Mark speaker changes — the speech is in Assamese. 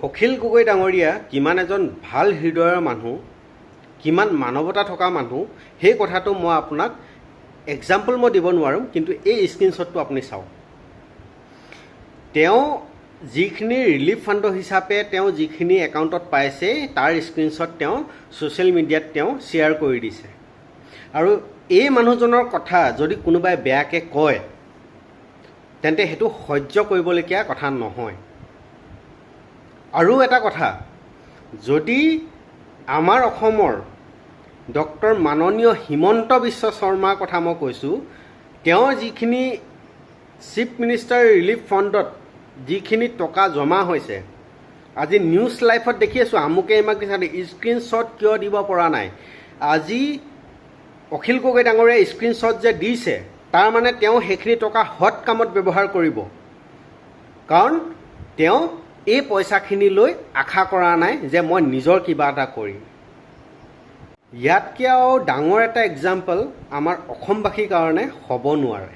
Speaker 1: অখিল গগৈ ডাঙৰীয়া কিমান এজন ভাল হৃদয়ৰ মানুহ, কিমান মানৱতা থকা মানুহ, সেই কথাটো মই আপোনাক এক্সাম্পল মই দিব নোৱাৰোঁ, কিন্তু এই স্ক্ৰীনশ্বটটো আপুনি চাওক। তেওঁ যিখিনি ৰিলিফ ফাণ্ড হিচাপে তেওঁ যিখিনি একাউণ্টত পাইছে তাৰ স্ক্ৰীনশ্বট তেওঁ ছ'চিয়েল মিডিয়াত তেওঁ শ্বেয়াৰ কৰি দিছে। আৰু এই মানুহজনৰ কথা যদি কোনোবাই বেয়াকৈ কয় তেন্তে সেইটো সহ্য কৰিবলগীয়া কথা নহয়। আৰু এটা কথা, যদি আমাৰ অসমৰ ডক্টৰ মাননীয় হিমন্ত বিশ্ব শৰ্মাৰ কথা মই কৈছোঁ, তেওঁ যিখিনি চিফ মিনিষ্টাৰ ৰিলিফ ফাণ্ডত যিখিনি টকা জমা হৈছে, আজি নিউজ লাইভত দেখি আছোঁ আমুকে ইমাক দিছে, স্ক্ৰীনশ্বট কিয় দিব পৰা নাই। আজি অখিল গগৈ ডাঙৰীয়াই স্ক্ৰীনশ্বট যে দিছে, তাৰমানে তেওঁ সেইখিনি টকা সৎ কামত ব্যৱহাৰ কৰিব, কাৰণ তেওঁ এই পইচাখিনিলৈ আশা কৰা নাই যে মই নিজৰ কিবা এটা কৰিম। ইয়াতকৈ আৰু ডাঙৰ এটা এক্সাম্পল আমাৰ অসমবাসীৰ কাৰণে হ'ব নোৱাৰে।